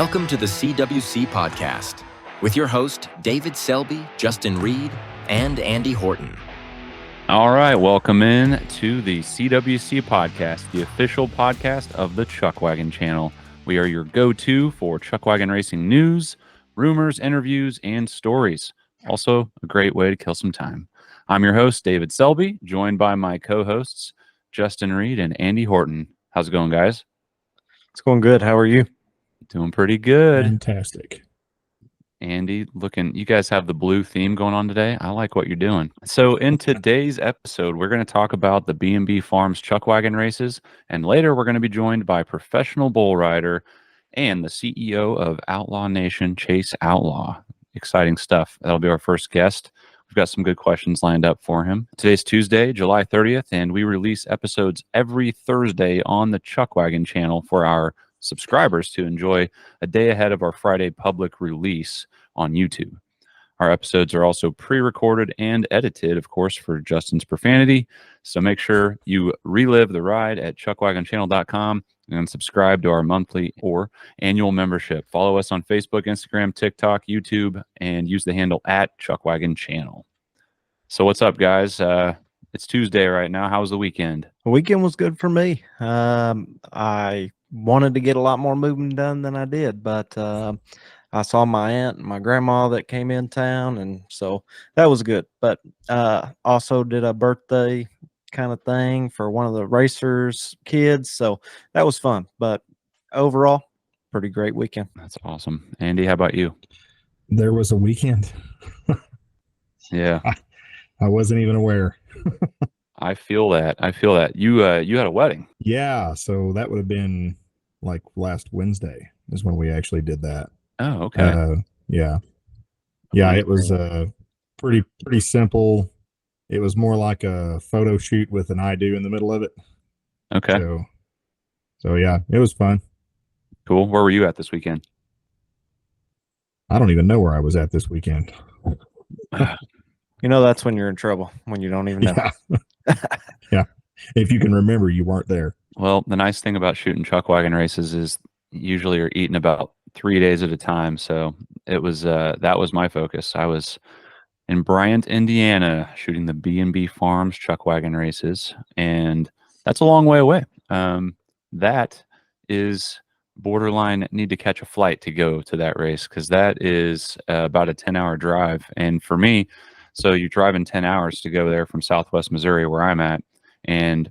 Welcome to the CWC Podcast with your host, David Selby, Justin Reed, and Andy Horton. All right, welcome in to the CWC Podcast, the official podcast of the Chuckwagon Channel. We are your go-to for Chuckwagon racing news, rumors, interviews, and stories. Also, a great way to kill some time. I'm your host, David Selby, joined by my co-hosts, Justin Reed and Andy Horton. How's it going, guys? It's going good. How are you? Doing pretty good. Fantastic. Andy, you guys have the blue theme going on today. I like what you're doing. So in today's episode, we're going to talk about the B&B Farms Chuckwagon Races, and later we're going to be joined by professional bull rider and the CEO of Outlaw Nation, Chase Outlaw. Exciting stuff. That'll be our first guest. We've got some good questions lined up for him. Today's Tuesday, July 30th, and we release episodes every Thursday on the Chuckwagon channel for our subscribers to enjoy a day ahead of our Friday public release on YouTube. Our episodes are also pre-recorded and edited, of course, for Justin's profanity. So make sure you relive the ride at chuckwagonchannel.com and subscribe to our monthly or annual membership. Follow us on Facebook, Instagram, TikTok, YouTube, and use the handle at Chuckwagon Channel. So what's up, guys? It's Tuesday right now. How was the weekend? The weekend was good for me. I wanted to get a lot more moving done than I did, but I saw my aunt and my grandma that came in town, and so that was good. But also did a birthday kind of thing for one of the racers' kids, so that was fun. But overall, pretty great weekend. That's awesome. Andy, how about you? There was a weekend. Yeah. I wasn't even aware. I feel that. You had a wedding. Yeah, so that would have been like last Wednesday is when we actually did that. Oh, okay. Yeah, it was pretty simple. It was more like a photo shoot with an I do in the middle of it. Okay. So yeah, it was fun. Cool. Where were you at this weekend? I don't even know where I was at this weekend. You know, that's when you're in trouble, when you don't even know. Yeah. Yeah. If you can remember, you weren't there. Well, the nice thing about shooting Chuckwagon races is usually you're eating about 3 days at a time. So it was that was my focus. I was in Bryant, Indiana, shooting the B&B Farms Chuckwagon Races, and that's a long way away. That is borderline need to catch a flight to go to that race, because that is about a 10-hour drive. And for me, so you're driving 10 hours to go there from Southwest Missouri, where I'm at, and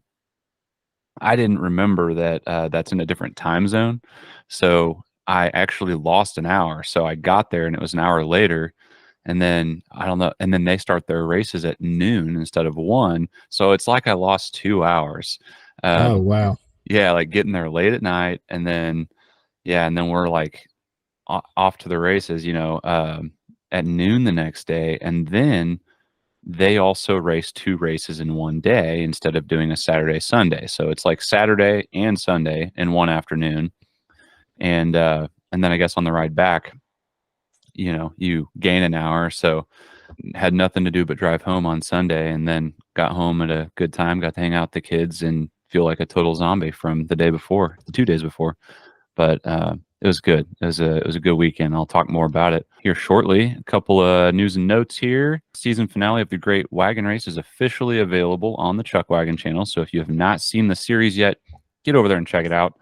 I didn't remember that that's in a different time zone. So I actually lost an hour. So I got there and it was an hour later. And then I don't know. And then they start their races at noon instead of 1. So it's like I lost 2 hours. Oh, wow. Yeah. Like getting there late at night. And then, and then we're like off to the races, at noon the next day. And then they also race 2 races in one day instead of doing a Saturday, Sunday. So it's like Saturday and Sunday in one afternoon. And then I guess on the ride back, you gain an hour. So had nothing to do but drive home on Sunday, and then got home at a good time, got to hang out with the kids and feel like a total zombie from the 2 days before. But it was good. It was a good weekend. I'll talk more about it here shortly. A couple of news and notes here. Season finale of the Great Wagon Race is officially available on the Chuckwagon channel. So if you have not seen the series yet, get over there and check it out.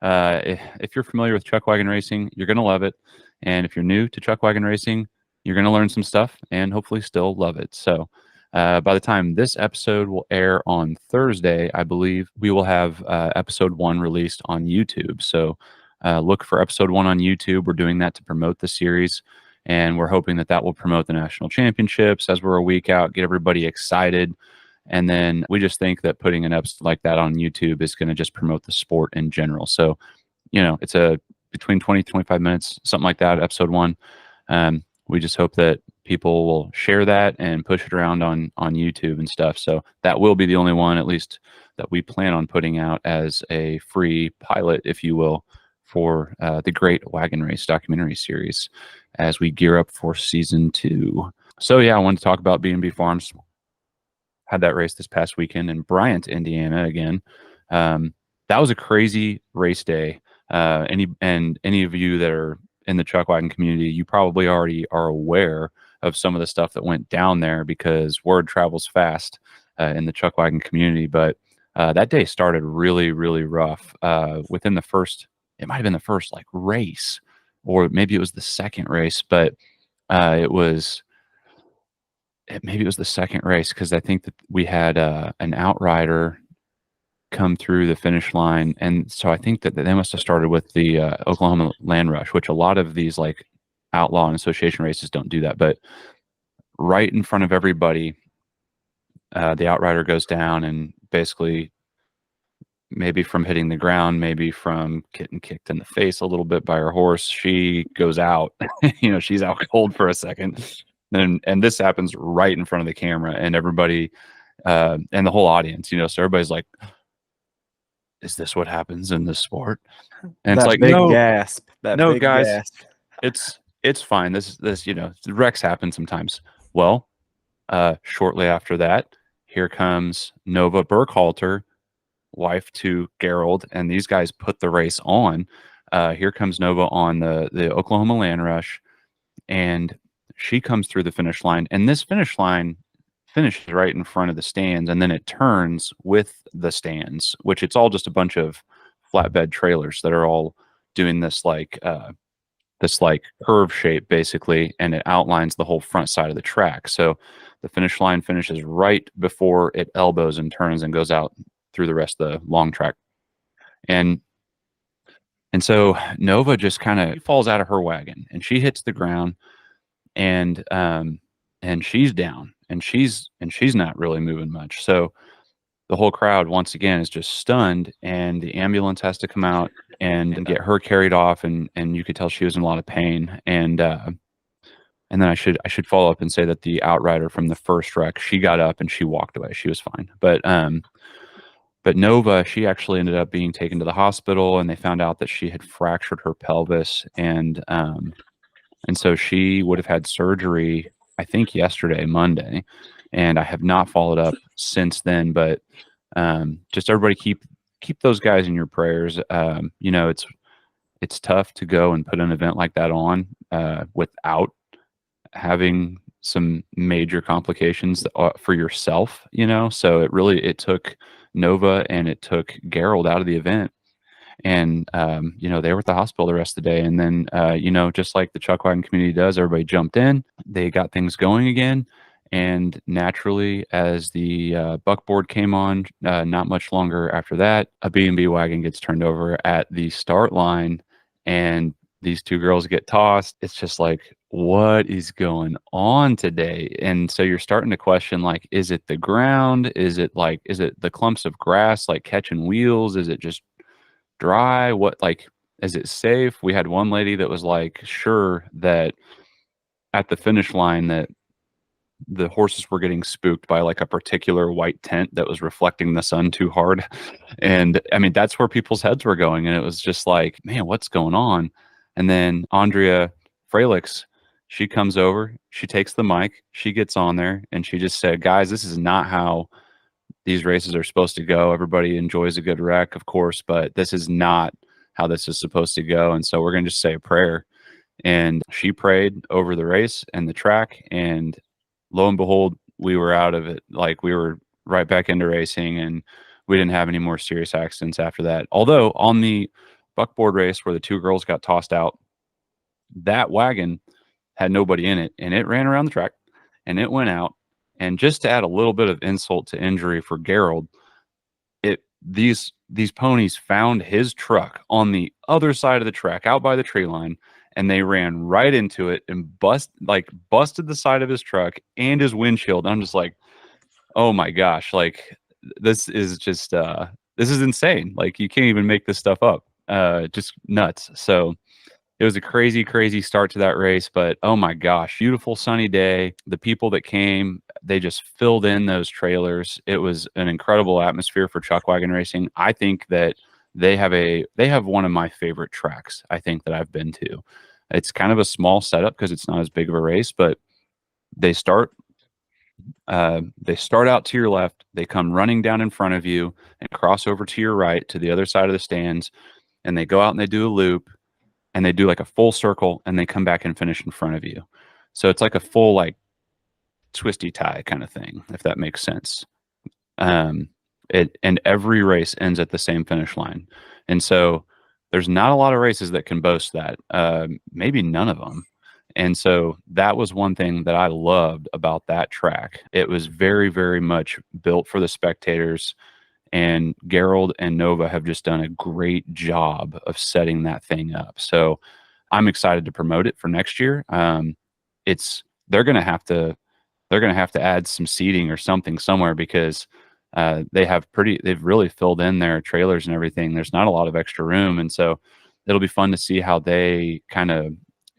If you're familiar with Chuckwagon racing, you're going to love it. And if you're new to Chuckwagon racing, you're going to learn some stuff and hopefully still love it. So by the time this episode will air on Thursday, I believe we will have episode 1 released on YouTube. So look for episode 1 on YouTube. We're doing that to promote the series, and we're hoping that will promote the national championships as we're a week out, get everybody excited. And then we just think that putting an episode like that on YouTube is going to just promote the sport in general. So, it's between 20 to 25 minutes, something like that, episode 1. We just hope that people will share that and push it around on YouTube and stuff. So that will be the only one, at least, that we plan on putting out as a free pilot, if you will, for the Great Wagon Race documentary series as we gear up for season 2. So I wanted to talk about B&B Farms. Had that race this past weekend in Bryant, Indiana again. That was a crazy race day. Any of you that are in the Chuckwagon community, you probably already are aware of some of the stuff that went down there, because word travels fast in the Chuckwagon community. But that day started really, really rough. Within the first, it might have been the first like race, or maybe it was the second race, but maybe it was the second race, because I think that we had an outrider come through the finish line, and so I think that they must have started with the Oklahoma Land Rush, which a lot of these like outlaw and association races don't do that. But right in front of everybody, the outrider goes down, and basically, maybe from hitting the ground, maybe from getting kicked in the face a little bit by her horse, she goes out. She's out cold for a second. And this happens right in front of the camera, and everybody and the whole audience, so everybody's like, is this what happens in this sport? And that it's like, big no, gasp. That no, big guys, gasp. it's fine. This, wrecks happen sometimes. Well, shortly after that, here comes Nova Burkhalter, wife to Gerald, and these guys put the race on. Here comes Nova on the Oklahoma Land Rush, and she comes through the finish line, and this finish line finishes right in front of the stands, and then it turns with the stands, which it's all just a bunch of flatbed trailers that are all doing this like curve shape basically, and it outlines the whole front side of the track. So the finish line finishes right before it elbows and turns and goes out through the rest of the long track. And so Nova just kind of falls out of her wagon, and she hits the ground, and she's down, and she's not really moving much. So the whole crowd once again is just stunned, and the ambulance has to come out and get her carried off, and you could tell she was in a lot of pain. And then I should follow up and say that the outrider from the first wreck, she got up and she walked away. She was fine. But Nova, she actually ended up being taken to the hospital, and they found out that she had fractured her pelvis, and so she would have had surgery, I think yesterday, Monday, and I have not followed up since then. But just everybody keep those guys in your prayers. It's tough to go and put an event like that on without having some major complications for yourself, so it took Nova and it took Gerald out of the event, and they were at the hospital the rest of the day. And then just like the Chuckwagon community does, everybody jumped in, they got things going again, and naturally, as the buckboard came on, not much longer after that, a B&B wagon gets turned over at the start line, and these two girls get tossed. It's just like, what is going on today? And so you're starting to question, like, is it the ground? Is it the clumps of grass, like catching wheels? Is it just dry? Is it safe? We had one lady that was like, sure that at the finish line that the horses were getting spooked by like a particular white tent that was reflecting the sun too hard. And I mean, that's where people's heads were going. And it was just like, man, what's going on? And then Andrea Frelix, she comes over, she takes the mic, she gets on there, and she just said, guys, this is not how these races are supposed to go. Everybody enjoys a good wreck, of course, but this is not how this is supposed to go. And so we're going to just say a prayer. And she prayed over the race and the track, and lo and behold, we were out of it. Like, we were right back into racing, and we didn't have any more serious accidents after that. Although on the buckboard race where the two girls got tossed out, that wagon had nobody in it, and it ran around the track, and it went out. And just to add a little bit of insult to injury for Gerald, these ponies found his truck on the other side of the track, out by the tree line, and they ran right into it and busted the side of his truck and his windshield. I'm just like, oh my gosh, like, this is just this is insane. Like, you can't even make this stuff up. Just nuts. So it was a crazy, crazy start to that race, but oh my gosh, beautiful sunny day. The people that came, they just filled in those trailers. It was an incredible atmosphere for Chuckwagon racing. I think that they have one of my favorite tracks, I think, that I've been to. It's kind of a small setup because it's not as big of a race, but they start out to your left, they come running down in front of you and cross over to your right to the other side of the stands. and they go out and they do a loop, and they do like a full circle, and they come back and finish in front of you. So it's like a full like twisty tie kind of thing, if that makes sense. And every race ends at the same finish line. And so there's not a lot of races that can boast that, maybe none of them. And so that was one thing that I loved about that track. It was very, very much built for the spectators, and Gerald and Nova have just done a great job of setting that thing up. So I'm excited to promote it for next year. They're going to have to add some seating or something somewhere, because they've really filled in their trailers and everything. There's not a lot of extra room. And so it'll be fun to see how they kind of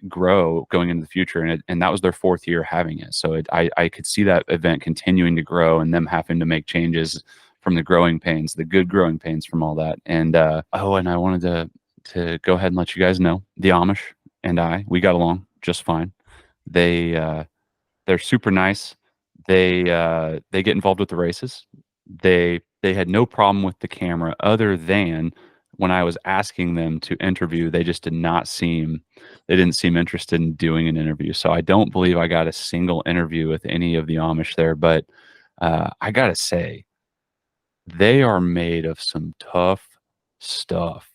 grow going into the future. And that was their 4th year having it. So I could see that event continuing to grow, and them having to make changes from the growing pains, the good growing pains from all that. And, and I wanted to go ahead and let you guys know, the Amish and we got along just fine. They're super nice. They get involved with the races. They had no problem with the camera, other than when I was asking them to interview, they just didn't seem interested in doing an interview. So I don't believe I got a single interview with any of the Amish there, but I gotta say, they are made of some tough stuff.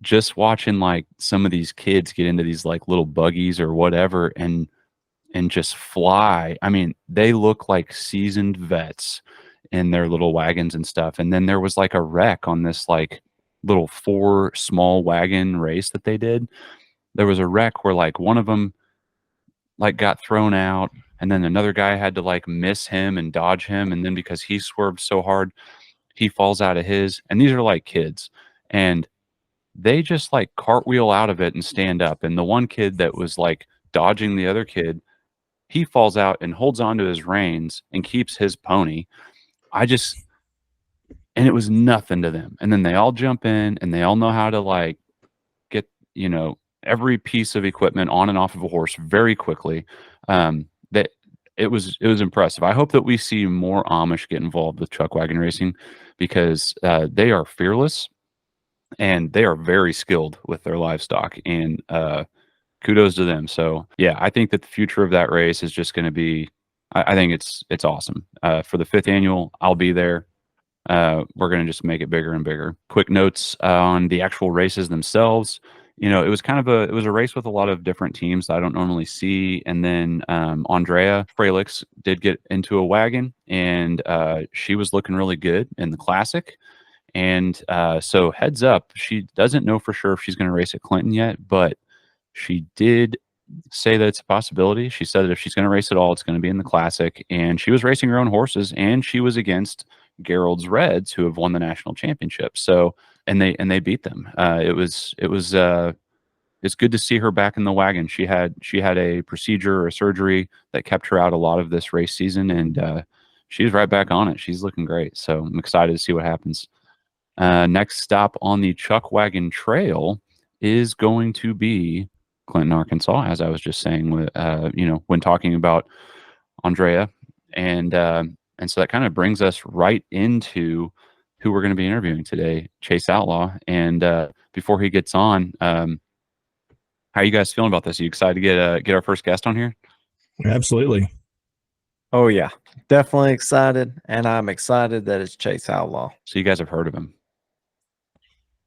Just watching like some of these kids get into these like little buggies or whatever and just fly. I mean, they look like seasoned vets in their little wagons and stuff. And then there was like a wreck on this like little 4 small wagon race that they did. There was a wreck where like one of them like got thrown out, and then another guy had to like miss him and dodge him. And then because he swerved so hard, he falls out of his. And these are like kids, and they just like cartwheel out of it and stand up. And the one kid that was like dodging the other kid, he falls out and holds onto his reins and keeps his pony. And it was nothing to them. And then they all jump in, and they all know how to like get, every piece of equipment on and off of a horse very quickly. That it was impressive. I hope that we see more Amish get involved with chuckwagon racing, because they are fearless, and they are very skilled with their livestock, and kudos to them. So yeah, I think that the future of that race is just going to be, I think it's awesome. For the 5th annual, I'll be there. We're going to just make it bigger and bigger. Quick notes on the actual races themselves. It was it was a race with a lot of different teams that I don't normally see. And then Andrea Fralix did get into a wagon, and she was looking really good in the classic. And so heads up, she doesn't know for sure if she's going to race at Clinton yet, but she did say that it's a possibility. She said that if she's going to race at all, it's going to be in the classic. And she was racing her own horses, and she was against Gerald's Reds, who have won the national championship. So, and they beat them. It's good to see her back in the wagon. She had a procedure or a surgery that kept her out a lot of this race season, and she's right back on it. She's looking great. So I'm excited to see what happens. Next stop on the Chuckwagon Trail is going to be Clinton, Arkansas, as I was just saying, when talking about Andrea. And so that kind of brings us right into who we're going to be interviewing today, Chase Outlaw. And before he gets on, how are you guys feeling about this? Are you excited to get our first guest on here? Absolutely. Oh yeah, definitely excited, and I'm excited that it's Chase Outlaw. So you guys have heard of him?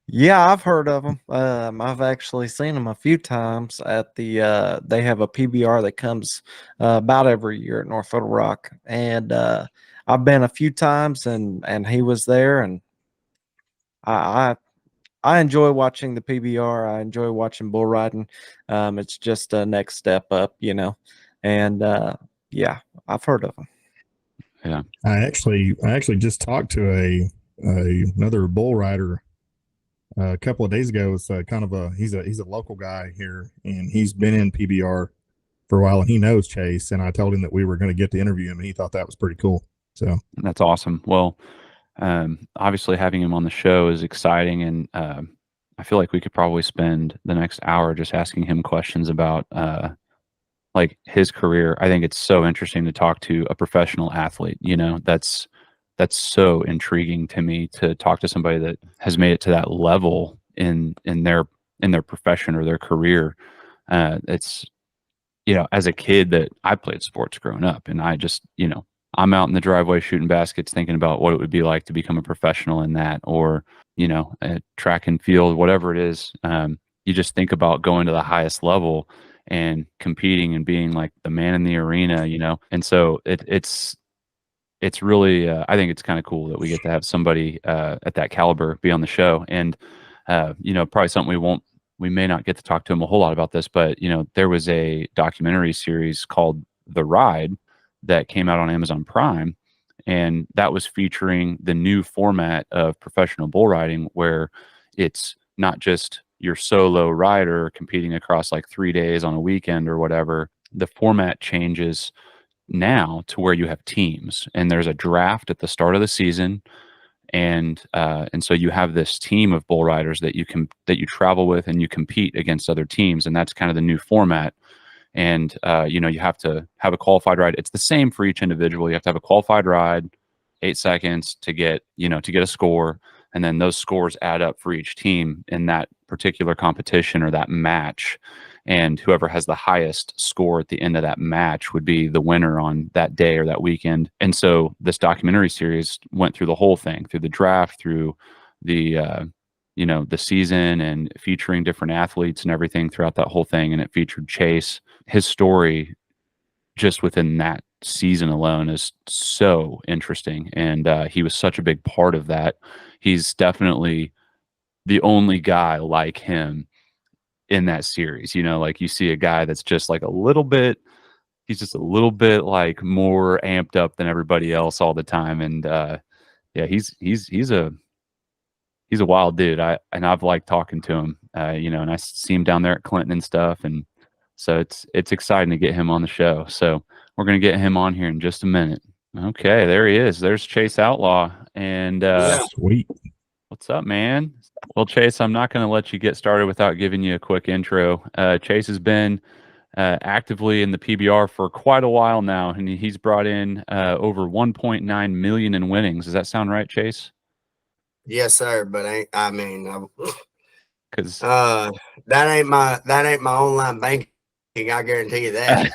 Yeah, I've heard of him. I've actually seen him a few times at the. They have a PBR that comes about every year at North Little Rock, and I've been a few times, and he was there, and I enjoy watching the PBR. I enjoy watching bull riding. It's just a next step up, and yeah, I've heard of him. Yeah, I actually just talked to another bull rider a couple of days ago. It's he's a local guy here, and he's been in PBR for a while, and he knows Chase. And I told him that we were going to get to interview him, and he thought that was pretty cool. So that's awesome. Well, obviously having him on the show is exciting, and I feel like we could probably spend the next hour just asking him questions about like his career. I think it's so interesting to talk to a professional athlete. That's so intriguing to me, to talk to somebody that has made it to that level in their profession or their career. It's, as a kid that I played sports growing up, and I just, I'm out in the driveway shooting baskets, thinking about what it would be like to become a professional in that, or, track and field, whatever it is. You just think about going to the highest level and competing and being like the man in the arena, and so it's really, I think it's kind of cool that we get to have somebody at that caliber be on the show. And, probably something we may not get to talk to him a whole lot about this, but, there was a documentary series called The Ride that came out on Amazon Prime. And that was featuring the new format of professional bull riding, where it's not just your solo rider competing across like 3 days on a weekend or whatever. The format changes now to where you have teams, and there's a draft at the start of the season, and so you have this team of bull riders that you travel with, and you compete against other teams, and that's kind of the new format. And you have to have a qualified ride. It's the same for each individual. You have to have a qualified ride, 8 seconds to get a score, and then those scores add up for each team in that particular competition or that match. And whoever has the highest score at the end of that match would be the winner on that day or that weekend. And so this documentary series went through the whole thing, through the draft, through the the season, and featuring different athletes and everything throughout that whole thing. And it featured Chase. His story just within that season alone is so interesting. And he was such a big part of that. He's definitely the only guy like him in that series. Like you see a guy that's just like he's just a little bit like more amped up than everybody else all the time. And he's a wild dude. I've liked talking to him, and I see him down there at Clinton and stuff. And so it's exciting to get him on the show. So we're going to get him on here in just a minute. Okay, there he is. There's Chase Outlaw. And Sweet. what's up, man? Well, Chase, I'm not going to let you get started without giving you a quick intro. Chase has been actively in the PBR for quite a while now, and he's brought in over 1.9 million in winnings. Does that sound right, Chase? Yes, sir. But Because that ain't my online banking. I guarantee you that.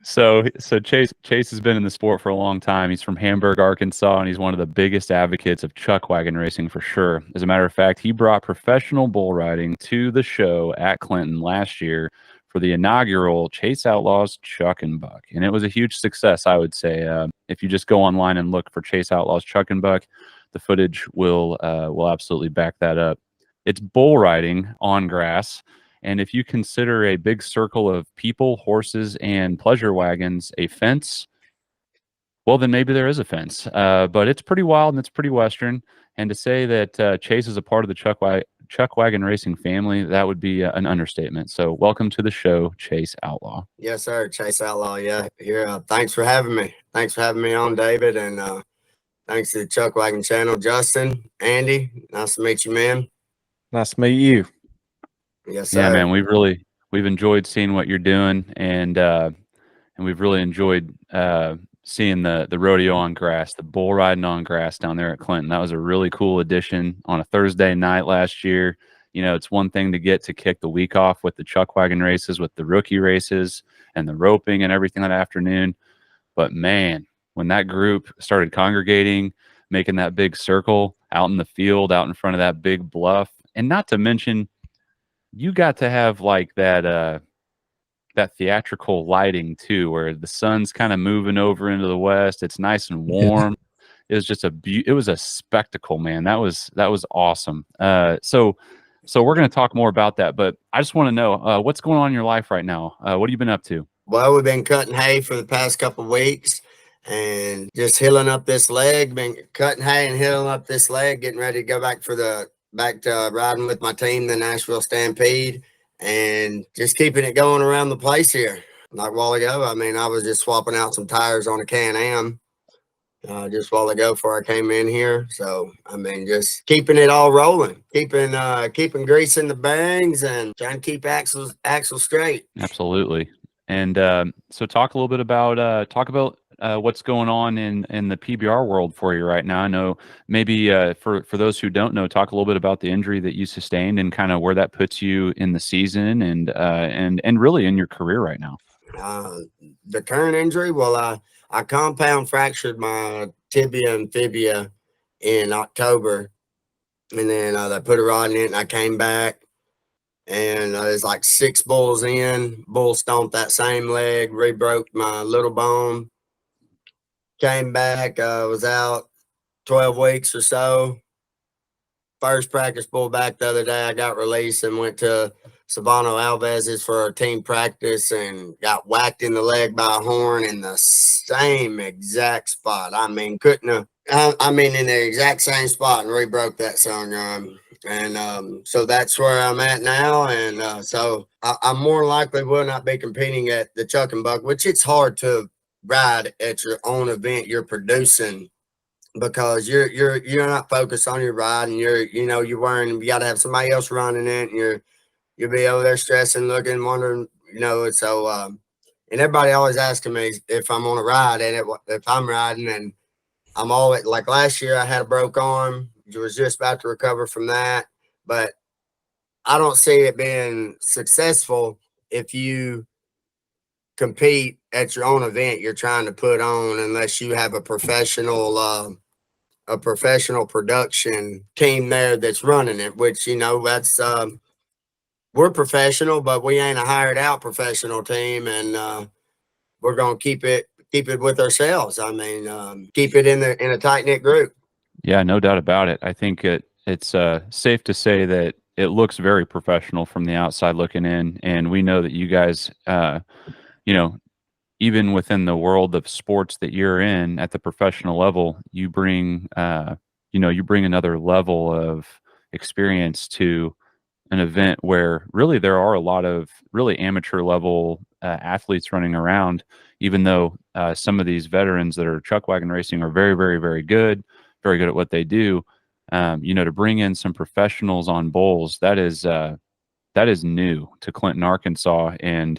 So Chase has been in the sport for a long time. He's from Hamburg, Arkansas, and he's one of the biggest advocates of chuckwagon racing for sure. As a matter of fact, he brought professional bull riding to the show at Clinton last year for the inaugural Chase Outlaw's Chuck and Buck, and it was a huge success, I would say. If you just go online and look for Chase Outlaw's Chuck and Buck, the footage will absolutely back that up. It's bull riding on grass. And if you consider a big circle of people, horses, and pleasure wagons a fence, well, then maybe there is a fence. But it's pretty wild and it's pretty Western. And to say that Chase is a part of the Chuckwagon racing family, that would be an understatement. So welcome to the show, Chase Outlaw. Yes, sir. Chase Outlaw. Yeah. Thanks for having me. Thanks for having me on, David. And thanks to the Chuckwagon Channel. Justin, Andy, nice to meet you, man. Nice to meet you. Yes, sir. Yeah, man, we've enjoyed seeing what you're doing, and we've really enjoyed seeing the rodeo on grass, the bull riding on grass down there at Clinton. That was a really cool addition on a Thursday night last year. It's one thing to get to kick the week off with the chuckwagon races, with the rookie races and the roping and everything that afternoon. But man, when that group started congregating, making that big circle out in the field, out in front of that big bluff, and not to mention, you got to have like that theatrical lighting too, where the sun's kind of moving over into the west. It's nice and warm. It was just it was a spectacle, man. That was awesome. So we're going to talk more about that, but I just want to know what's going on in your life right now. What have you been up to? Well, we've been cutting hay for the past couple of weeks and just healing up this leg. Been cutting hay and healing up this leg, getting ready to go back to riding with my team, the Nashville Stampede, and just keeping it going around the place here. Like a while ago, I was just swapping out some tires on a Can-Am just a while ago before I came in here. So, just keeping it all rolling, keeping grease in the bearings and trying to keep axles straight. Absolutely. And so talk a little bit about what's going on in the PBR world for you right now. I know maybe for those who don't know, talk a little bit about the injury that you sustained and kind of where that puts you in the season and really in your career right now. The current injury, well, I compound fractured my tibia and fibia in October, and then they put a rod in it, and I came back, and there's like 6 bulls in. Bull stomped that same leg, re-broke my little bone. Came back, was out 12 weeks or so. First practice bull back the other day, I got released and went to Sabano Alves's for a team practice and got whacked in the leg by a horn in the same exact spot. I mean, couldn't have, in the exact same spot, and re-broke that son. So that's where I'm at now. And so I more likely will not be competing at the Chuck and Buck, which it's hard to ride at your own event you're producing, because you're not focused on your ride, and you're worrying, you got to have somebody else running it, and you'll be over there stressing, looking, wondering, so and everybody always asking me if I'm on a ride, and if I'm riding, and I'm always, like last year I had a broke arm, was just about to recover from that, but I don't see it being successful if you compete at your own event you're trying to put on, unless you have a professional production team there that's running it, which that's we're professional, but we ain't a hired out professional team, and we're gonna keep it with ourselves. I mean, keep it in a tight knit group. Yeah, no doubt about it. I think it's safe to say that it looks very professional from the outside looking in, and we know that you guys, even within the world of sports that you're in at the professional level, you bring another level of experience to an event where really there are a lot of really amateur level athletes running around, even though some of these veterans that are chuckwagon racing are very, very, very good at what they do. To bring in some professionals on bulls, that is new to Clinton, Arkansas, and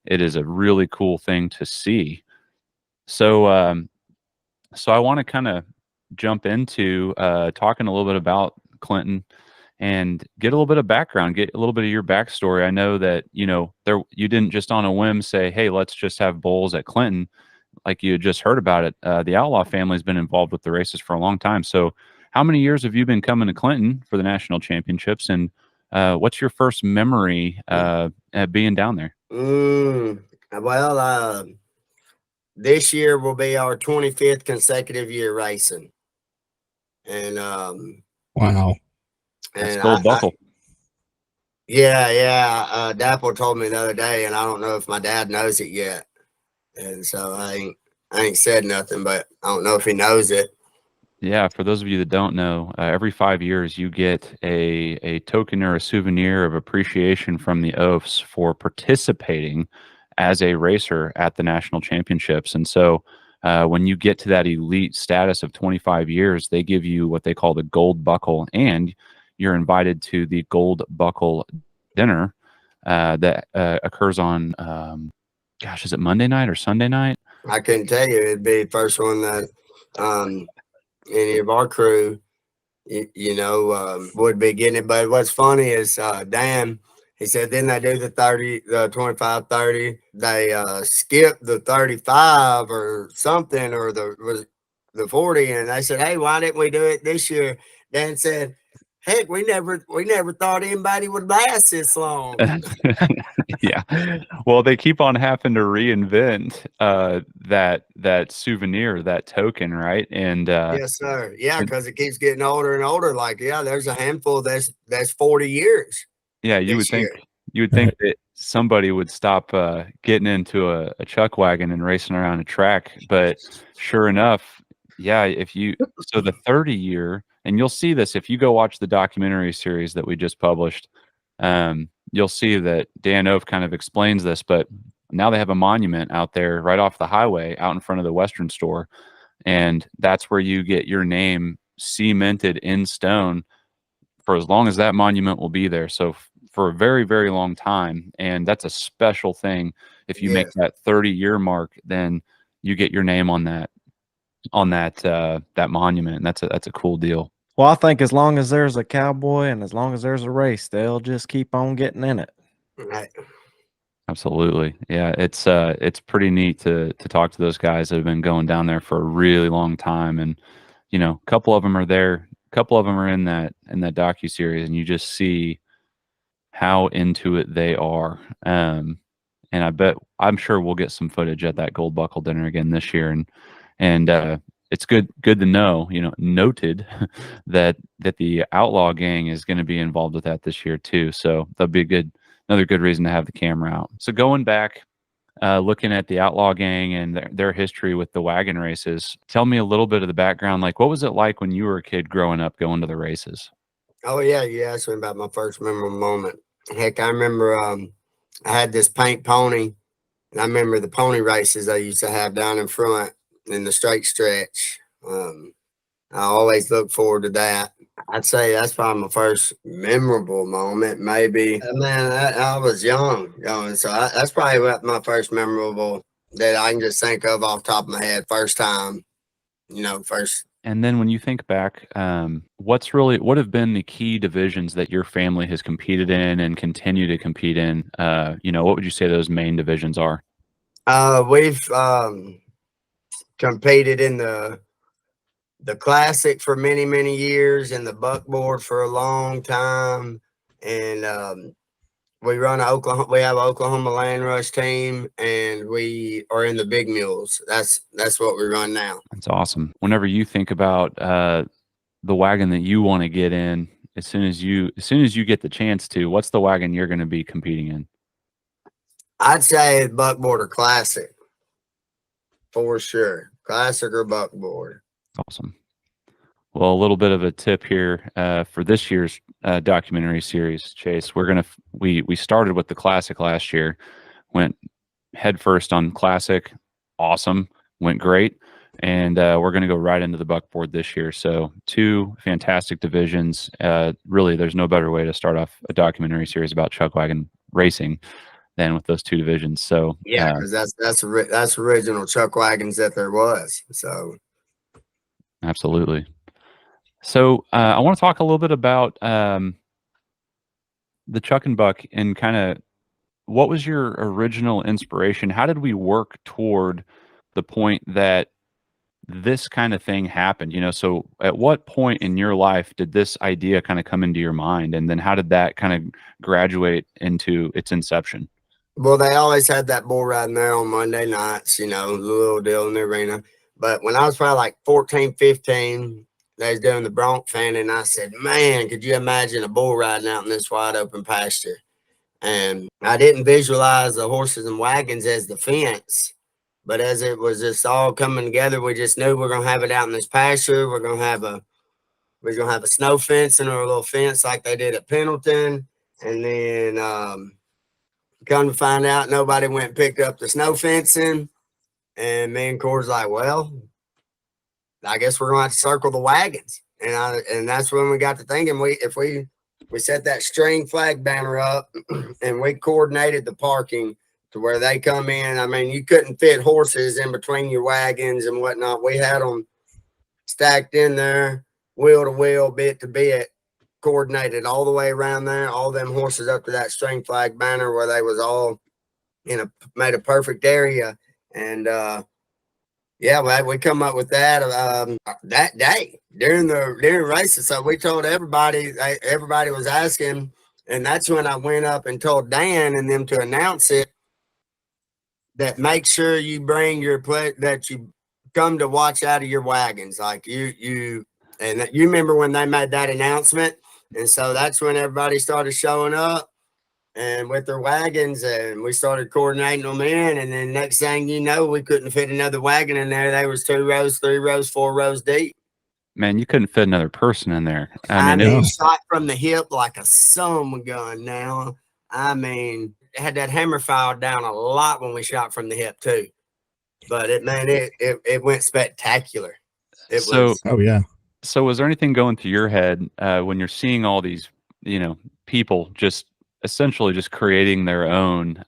it is a really cool thing to see. So I want to kind of jump into talking a little bit about Clinton and get a little bit of background, get a little bit of your backstory. I know that, you didn't just on a whim say, hey, let's just have bulls at Clinton, like you had just heard about it. The Outlaw family's been involved with the races for a long time. So how many years have you been coming to Clinton for the national championships? And what's your first memory being down there? Well, this year will be our 25th consecutive year racing. And wow. That's gold buckle. Yeah. Dapple told me the other day, and I don't know if my dad knows it yet. And so I ain't said nothing, but I don't know if he knows it. Yeah, for those of you that don't know, every 5 years you get a token or a souvenir of appreciation from the oafs for participating as a racer at the national championships. And so when you get to that elite status of 25 years, they give you what they call the gold buckle, and you're invited to the gold buckle dinner that occurs on, is it Monday night or Sunday night? I couldn't tell you. It'd be the first one that any of our crew, would be getting it. But what's funny is Dan, he said, then they do the 25, 30. They skipped the 35 or something, or the 40. And they said, hey, why didn't we do it this year? Dan said, heck, we never thought anybody would last this long. Yeah. Well, they keep on having to reinvent that souvenir, that token, right? And yes, sir. Yeah, because it keeps getting older and older. Like, yeah, there's a handful that's 40 years. Yeah, you would think that somebody would stop getting into a chuck wagon and racing around a track, but sure enough, yeah, so the 30 year, and you'll see this if you go watch the documentary series that we just published, you'll see that Dan Ove kind of explains this, but now they have a monument out there right off the highway out in front of the Western store, and that's where you get your name cemented in stone for as long as that monument will be there. So for a very, very long time, and that's a special thing. If you make that 30-year mark, then you get your name on that that monument, and that's a cool deal. Well, I think as long as there's a cowboy and as long as there's a race, they'll just keep on getting in it. Right. Absolutely. Yeah, it's pretty neat to talk to those guys that have been going down there for a really long time, and a couple of them are there, a couple of them are in that docuseries, and you just see how into it they are. And I'm sure we'll get some footage at that Gold Buckle dinner again this year, and it's good to know, noted that the Outlaw gang is going to be involved with that this year too. So that'll be another good reason to have the camera out. So going back, looking at the Outlaw gang and their history with the wagon races, tell me a little bit of the background. Like, what was it like when you were a kid growing up going to the races? Oh yeah, you asked me about my first memorable moment. Heck, I remember I had this paint pony, and I remember the pony races I used to have down in front in the straight stretch. I always look forward to that. I'd say that's probably my first memorable moment. Maybe, man, I was young, so that's probably what my first memorable that I can just think of off the top of my head. First time, first. And then when you think back, what have been the key divisions that your family has competed in and continue to compete in? What would you say those main divisions are? We've competed in the classic for many, many years, and the buckboard for a long time. And we run Oklahoma. We have an Oklahoma Land Rush team, and we are in the big mules. That's what we run now. That's awesome. Whenever you think about the wagon that you want to get in, as soon as you get the chance to, what's the wagon you're going to be competing in? I'd say buckboard or classic, for sure. Classic or buckboard. Awesome. Well, a little bit of a tip here for this year's documentary series, Chase. We started with the classic last year, went headfirst on classic, awesome, went great, and we're going to go right into the buckboard this year. So 2 fantastic divisions. Really, there's no better way to start off a documentary series about chuckwagon racing than with those 2 divisions. So yeah, because that's original chuckwagons that there was. So. Absolutely. So I want to talk a little bit about the Chuck and Buck and kind of what was your original inspiration? How did we work toward the point that this kind of thing happened? So at what point in your life did this idea kind of come into your mind? And then how did that kind of graduate into its inception? Well, they always had that bull riding there on Monday nights, the little deal in the arena. But when I was probably like 14, 15, they was doing the bronc fan, and I said, man, could you imagine a bull riding out in this wide open pasture? And I didn't visualize the horses and wagons as the fence, but as it was just all coming together, we just knew we're going to have it out in this pasture. We're going to have a snow fence and a little fence like they did at Pendleton. And then come to find out, nobody went and picked up the snow fencing. And me and Cord's like, well, I guess we're going to have to circle the wagons. And that's when we got to thinking, if we set that string flag banner up and we coordinated the parking to where they come in. I mean, you couldn't fit horses in between your wagons and whatnot. We had them stacked in there, wheel to wheel, bit to bit, coordinated all the way around there, all them horses up to that string flag banner where they was all made a perfect area. And yeah, we come up with that that day during races. So we told everybody was asking, and that's when I went up and told Dan and them to announce it, that make sure you bring that you come to watch out of your wagons. Like you remember when they made that announcement, and so that's when everybody started showing up and with their wagons, and we started coordinating them in. And then next thing you know, we couldn't fit another wagon in there. They was 2 rows, 3 rows, 4 rows deep. Man, you couldn't fit another person in there. I mean, shot from the hip like a son gun. Now, I mean, it had that hammer filed down a lot when we shot from the hip too. But it went spectacular. Oh yeah. So was there anything going through your head when you're seeing all these, people just essentially just creating their own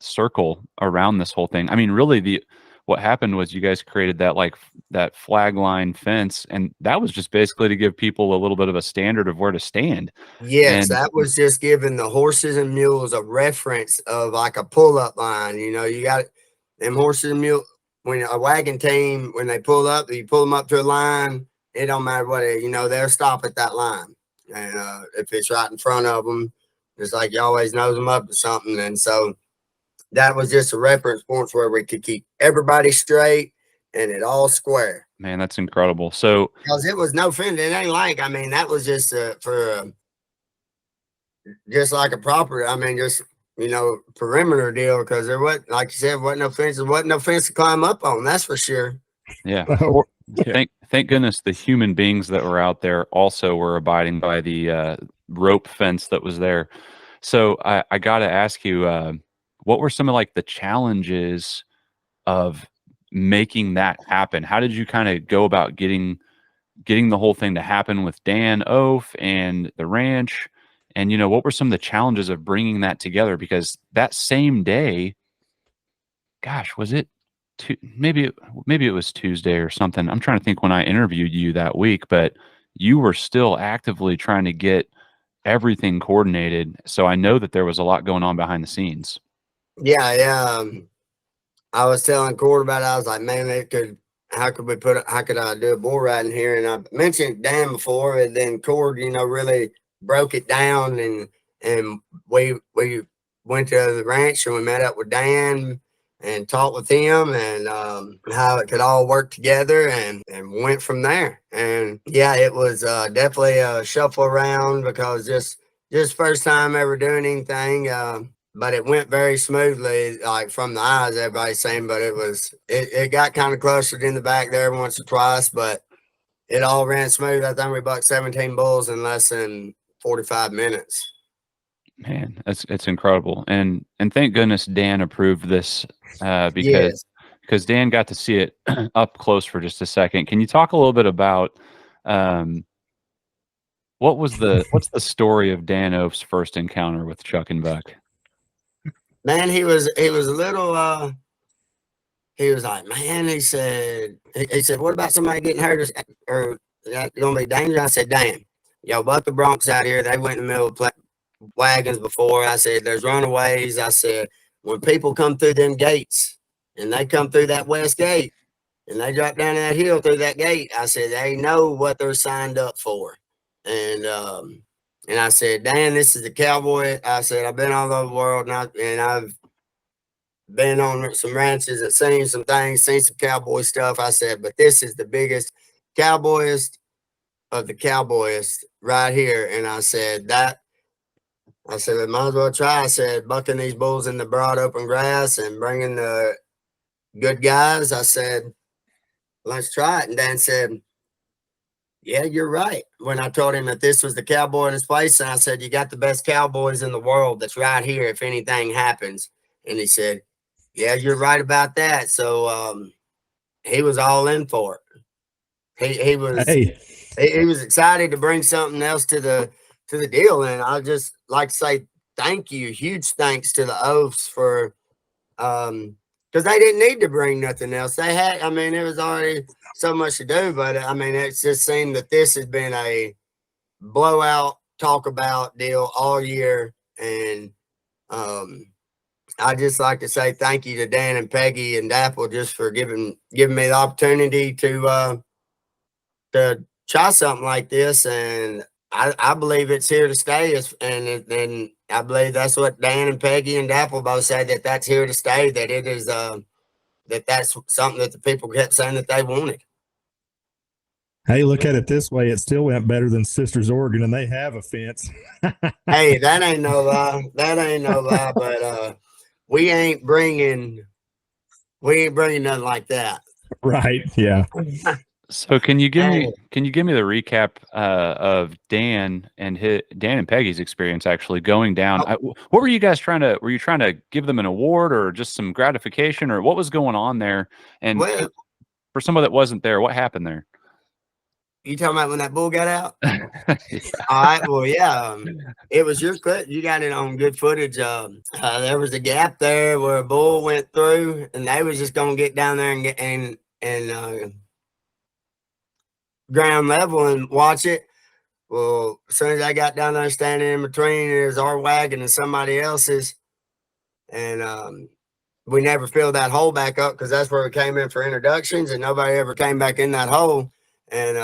circle around this whole thing. I mean, really, what happened was you guys created that flag line fence, and that was just basically to give people a little bit of a standard of where to stand. Yes, And that was just giving the horses and mules a reference of like a pull-up line. You know, you got them horses and mules. When a wagon team, when they pull up, you pull them up to a line. It don't matter what it, you know, they'll stop at that line. And if it's right in front of them, it's like you always knows them up to something. And so that was just a reference point where we could keep everybody straight and it all square. man, that's incredible. So Because it was no fence. It ain't like, I mean, that was just for just like a proper, I mean, just, you know, perimeter deal. Because there wasn't, like you said, wasn't no fence. There wasn't no fence to climb up on. That's for sure. yeah. Oh, Thank goodness the human beings that were out there also were abiding by the rope fence that was there. So I got to ask you, what were some of like the challenges of making that happen? How did you kind of go about getting the whole thing to happen with Dan Oaf and the ranch? And, you know, what were some of the challenges of bringing that together? Because that same day, gosh, was it maybe it was Tuesday or something. I'm trying to think when I interviewed you that week, but you were still actively trying to get everything coordinated. So I know that there was a lot going on behind the scenes. Yeah, yeah. I was telling Cord about it. I was like, man, how could I do a bull riding here? And I mentioned Dan before, and then Cord, you know, really broke it down, and we went to the ranch and we met up with Dan and talked with him and how it could all work together, and went from there. And yeah, it was definitely a shuffle around because just first time ever doing anything. But it went very smoothly, like from the eyes, everybody's saying, but it got kind of clustered in the back there once or twice, but it all ran smooth. I think we bucked 17 bulls in less than 45 minutes. Man, it's incredible. And thank goodness Dan approved this because Yes. because Dan got to see it up close for just a second. Can you talk a little bit about what's the story of Dan Oaf's first encounter with Chuck and Buck? Man, he was a little he was like, man, he said, what about somebody getting hurt or that's gonna be dangerous? I said, Dan, yo, Buck the Bronx out here, they went in the middle of wagons before. I said, there's runaways. I said, when people come through them gates and they come through that west gate and they drop down that hill through that gate, I said, they know what they're signed up for. And I said, Dan, this is the cowboy. I said, I've been all over the world and I've been on some ranches and seen some things, seen some cowboy stuff. I said, but this is the biggest, cowboyest of the cowboyest right here. And I said, we might as well try. I said, bucking these bulls in the broad open grass and bringing the good guys. I said, let's try it. And Dan said, yeah, you're right. When I told him that this was the cowboy in his place, and I said, you got the best cowboys in the world that's right here if anything happens. And he said, yeah, you're right about that. So he was all in for it. He was excited to bring something else to the deal. And I just like to say thank you, huge thanks to the Oafs for because they didn't need to bring nothing else. They had, I mean, it was already so much to do, but I mean, it's just seemed that this has been a blowout talk about deal all year. And I just like to say thank you to Dan and Peggy and Dapple just for giving me the opportunity to try something like this. And I believe it's here to stay. And I believe that's what Dan and Peggy and Dapple both say, that that's here to stay, that it is, that's something that the people kept saying that they wanted. Hey, look at it this way. It still went better than Sisters Oregon, and they have a fence. Hey, that ain't no lie. But we ain't bringing nothing like that. Right. Yeah. So can you give me the recap of Dan and Peggy's experience actually going down? What were you guys were you trying to give them an award or just some gratification, or what was going on there? And for someone that wasn't there, what happened there? You talking about when that bull got out? Yeah. All right. Well, yeah. It was your clip. You got it on good footage. There was a gap there where a bull went through, and they was just gonna get down there and get and ground level and watch it. Well, as soon as I got down there standing in between, there's our wagon and somebody else's, and we never filled that hole back up because that's where we came in for introductions, and nobody ever came back in that hole. And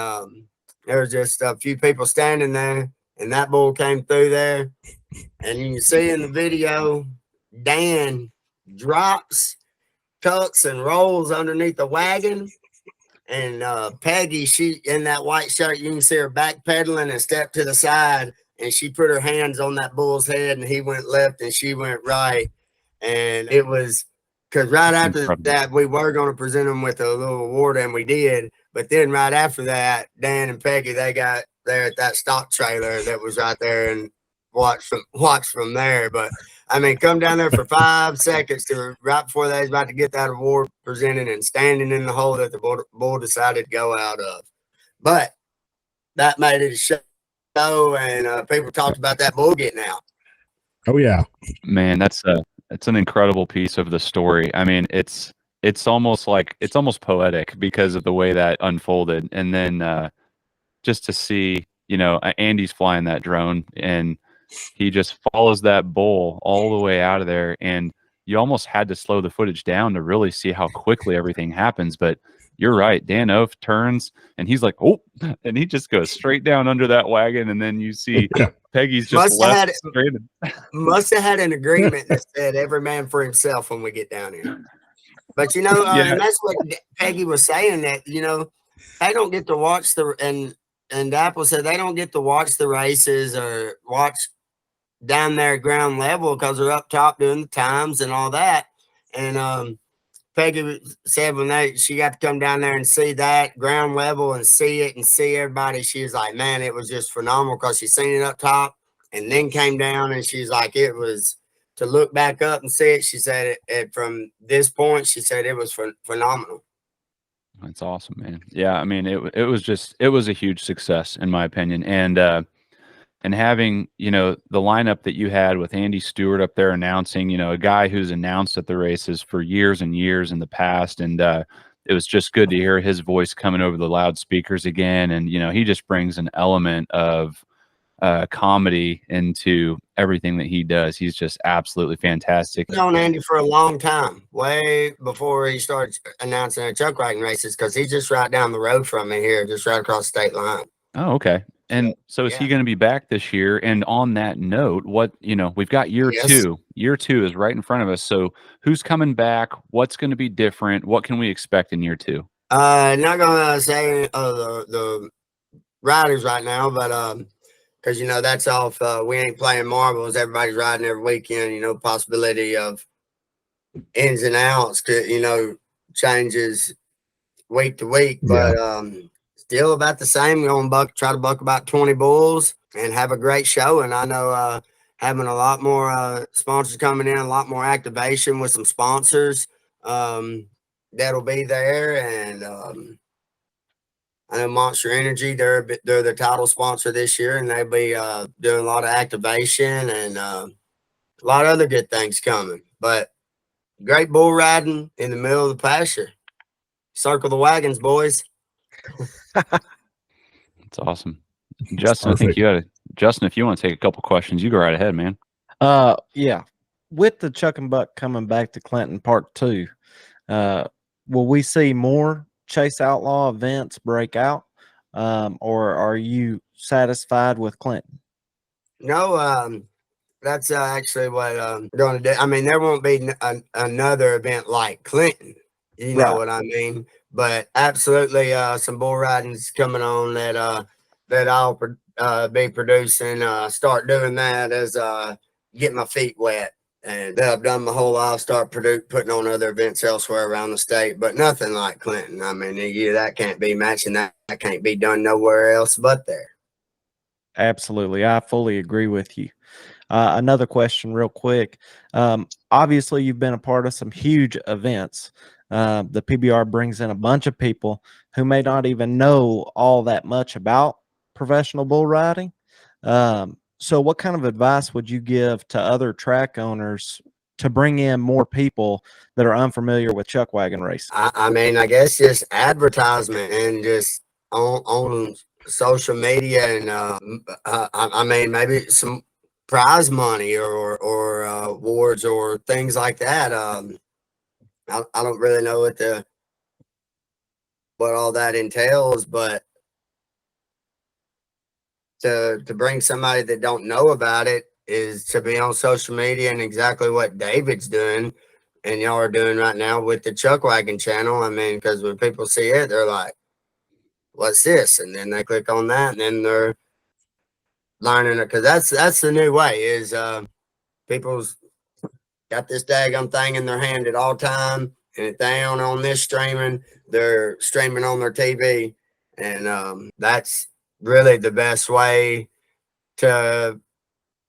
there was just a few people standing there, and that bull came through there. And you can see in the video, Dan drops, tucks, and rolls underneath the wagon. And Peggy, she in that white shirt, you can see her backpedaling and step to the side, and she put her hands on that bull's head, and he went left and she went right. And it was because right after that, we were going to present them with a little award, and we did. But then right after that, Dan and Peggy, they got there at that stock trailer that was right there and watched from there. But I mean, come down there for 5 seconds to right before they was about to get that award presented and standing in the hole that the bull decided to go out of. But that made it a show, and people talked about that bull getting out. Oh yeah, Man, that's an incredible piece of the story. I mean, it's almost poetic because of the way that unfolded. And then just to see, Andy's flying that drone and he just follows that bull all the way out of there, and you almost had to slow the footage down to really see how quickly everything happens. But you're right, Dan Oath turns and he's like, oh, and he just goes straight down under that wagon, and then you see Peggy's just must have had an agreement that said every man for himself when we get down here. But and that's what Peggy was saying, that they don't get to watch and Apple said they don't get to watch the races or watch down there at ground level because they're up top doing the times and all that. And Peggy said when she got to come down there and see that ground level and see it and see everybody, she was like, man, it was just phenomenal because she seen it up top and then came down, and she's like, it was to look back up and see it. She said it from this point, she said it was phenomenal. That's awesome, man. Yeah, I mean, it was a huge success in my opinion, and having the lineup that you had with Andy Stewart up there announcing, a guy who's announced at the races for years and years in the past, and it was just good to hear his voice coming over the loudspeakers again, and he just brings an element of comedy into everything that he does. He's just absolutely fantastic. I've known Andy for a long time, way before he started announcing the Chuckwagon races, because he's just right down the road from me here, just right across the state line. Oh, okay. And so is he going to be back this year? And on that note, we've got year two. Year 2 is right in front of us. So who's coming back? What's going to be different? What can we expect in year 2? Not going to say the riders right now, but because that's off. We ain't playing marbles. Everybody's riding every weekend. Possibility of ins and outs could changes week to week, but still about the same. We're gonna try to buck about 20 bulls and have a great show. And I know having a lot more sponsors coming in, a lot more activation with some sponsors that'll be there. And I know Monster Energy, they're the title sponsor this year, and they'll be doing a lot of activation and a lot of other good things coming. But great bull riding in the middle of the pasture. Circle the wagons, boys. That's awesome. Justin, I think Justin, if you want to take a couple questions, you go right ahead, man. Yeah. With the Chuck and Buck coming back to Clinton Part 2, will we see more Chase Outlaw events break out, or are you satisfied with Clinton? No, that's actually what I'm going to do. I mean, there won't be another event like Clinton. You know what I mean? But absolutely, some bull riding's coming on that I'll be producing. Start doing that as get my feet wet. And I've done my whole life, start putting on other events elsewhere around the state, but nothing like Clinton. I mean, that can't be matching. That can't be done nowhere else but there. Absolutely. I fully agree with you. Another question real quick. Obviously you've been a part of some huge events. The PBR brings in a bunch of people who may not even know all that much about professional bull riding. So what kind of advice would you give to other track owners to bring in more people that are unfamiliar with chuckwagon racing? I mean, I guess just advertisement and just on social media, and I mean, maybe some prize money or awards or things like that. I don't really know what all that entails, but to bring somebody that don't know about it is to be on social media, and exactly what David's doing and y'all are doing right now with the Chuckwagon channel. I mean, because when people see it, they're like, what's this? And then they click on that, and then they're learning it, because that's the new way is people's got this daggone thing in their hand at all time, and if they ain't on this streaming, they're streaming on their TV, and that's really the best way to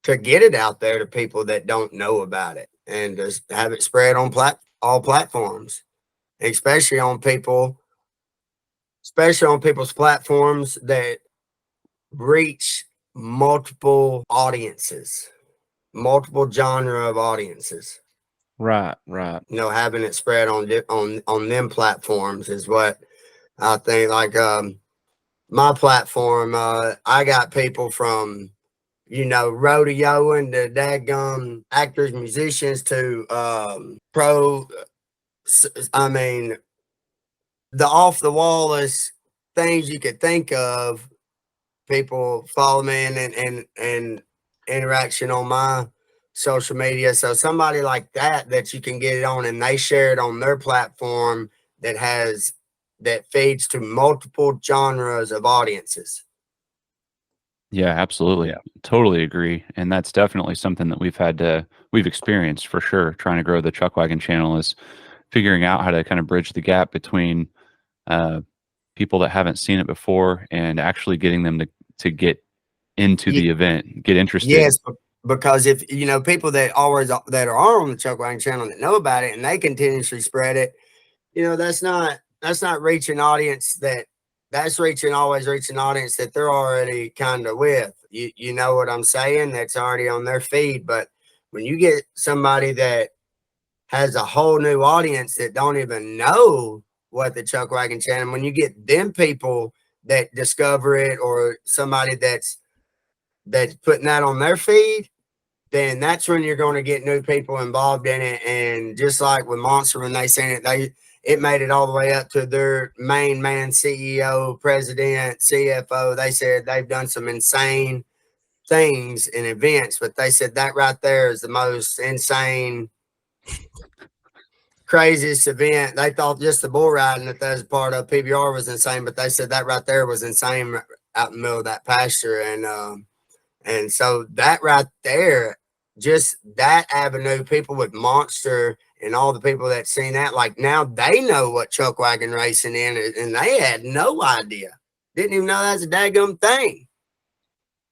get it out there to people that don't know about it, and just have it spread on all platforms, especially on people's platforms that reach multiple audiences, multiple genre of audiences. Right, right. You know, having it spread on them platforms is what I think. Like my platform, I got people from, you know, rodeoing to daggum actors, musicians to pro. I mean, the off the wallest things you could think of. People follow me and interaction on my social media. So somebody like that you can get it on, and they share it on their platform that feeds to multiple genres of audiences. Yeah, absolutely. Totally agree. And that's definitely something that we've experienced for sure. Trying to grow the Chuckwagon channel is figuring out how to kind of bridge the gap between people that haven't seen it before and actually getting them to get into the event, get interested. Yes, because if, you know, people that are on the Chuckwagon channel that know about it and they continuously spread it, you know, that's not reaching audience that's always reaching audience that they're already kind of with. You know what I'm saying? That's already on their feed. But when you get somebody that has a whole new audience that don't even know what the Chuckwagon channel, when you get them people that discover it, or somebody that's putting that on their feed, then that's when you're going to get new people involved in it. And just like with Monster, when they seen it, it made it all the way up to their main man, CEO, president, CFO. They said they've done some insane things in events, but they said that right there is the most insane, craziest event. They thought just the bull riding that was part of PBR was insane, but they said that right there was insane out in the middle of that pasture. And so that right there, just that avenue, people with Monster and all the people that seen that, like now they know what Chuckwagon racing is, and they had no idea. Didn't even know that's a daggum thing.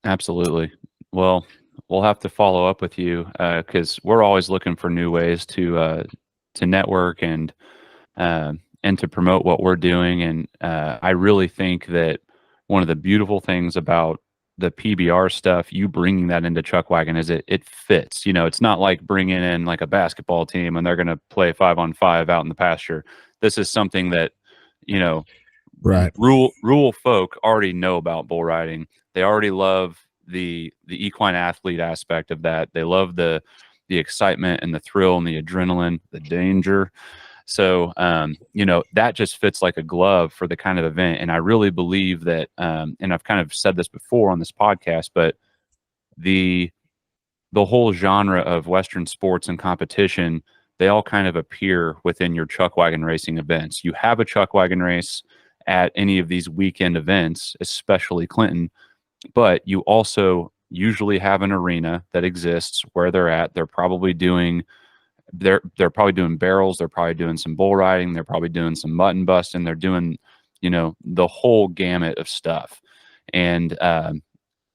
Absolutely. Well, we'll have to follow up with you because we're always looking for new ways to network and to promote what we're doing. And I really think that one of the beautiful things about the PBR stuff, you bringing that into Chuckwagon, is it fits. You know, it's not like bringing in like a basketball team and they're going to play 5-on-5 out in the pasture. This is something that, you know, right, rural folk already know about bull riding. They already love the equine athlete aspect of that. They love the excitement and the thrill and the adrenaline, the danger. So, you know, that just fits like a glove for the kind of event. And I really believe that, and I've kind of said this before on this podcast, but the whole genre of Western sports and competition, they all kind of appear within your Chuckwagon racing events. You have a Chuckwagon race at any of these weekend events, especially Clinton, but you also usually have an arena that exists where they're at. They're probably doing barrels. They're probably doing some bull riding. They're probably doing some mutton busting. They're doing, you know, the whole gamut of stuff. And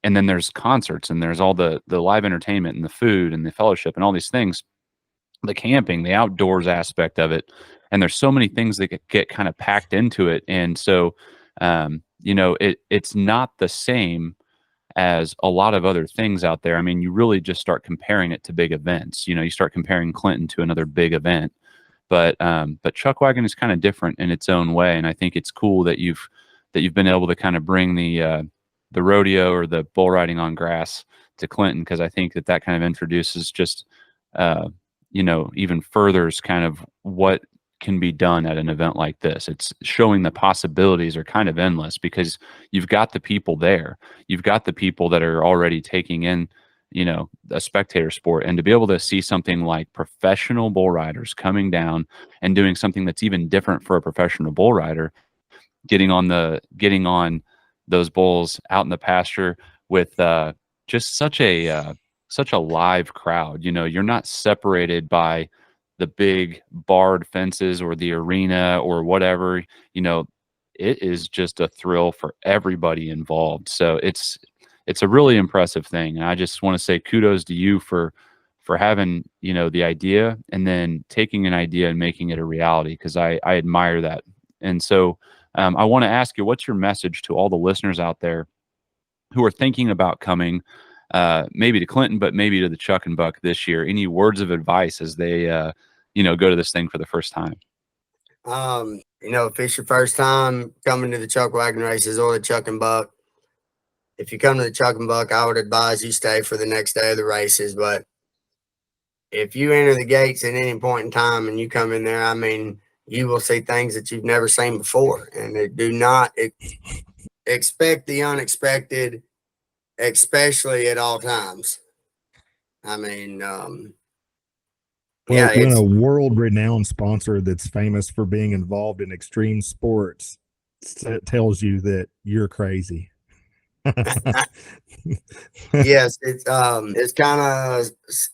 and then there's concerts, and there's all the live entertainment and the food and the fellowship and all these things, the camping, the outdoors aspect of it. And there's so many things that get kind of packed into it. And so, it's not the same as a lot of other things out there. I mean, you really just start comparing it to big events. You start comparing Clinton to another big event. But Chuckwagon is kind of different in its own way, and I think it's cool that you've been able to kind of bring the rodeo or the bull riding on grass to Clinton, because I think that kind of introduces just even furthers kind of what can be done at an event like this. It's showing the possibilities are kind of endless, because you've got the people there. You've got the people that are already taking in, a spectator sport, and to be able to see something like professional bull riders coming down and doing something that's even different for a professional bull rider, getting on those bulls out in the pasture with just such a live crowd. You're not separated by the big barred fences or the arena or whatever. It is just a thrill for everybody involved. So it's a really impressive thing. And I just want to say kudos to you for having, the idea, and then taking an idea and making it a reality, because I admire that. And so I want to ask you, what's your message to all the listeners out there who are thinking about coming, maybe to Clinton, but maybe to the Chuck and Buck this year? Any words of advice as they, go to this thing for the first time? If it's your first time coming to the Chuckwagon races or the Chuck and Buck, if you come to the Chuck and Buck, I would advise you stay for the next day of the races. But if you enter the gates at any point in time and you come in there, I mean, you will see things that you've never seen before. And do not expect the unexpected, especially at all times. I mean, when a world-renowned sponsor that's famous for being involved in extreme sports tells you that you're crazy. Yes, it's kind of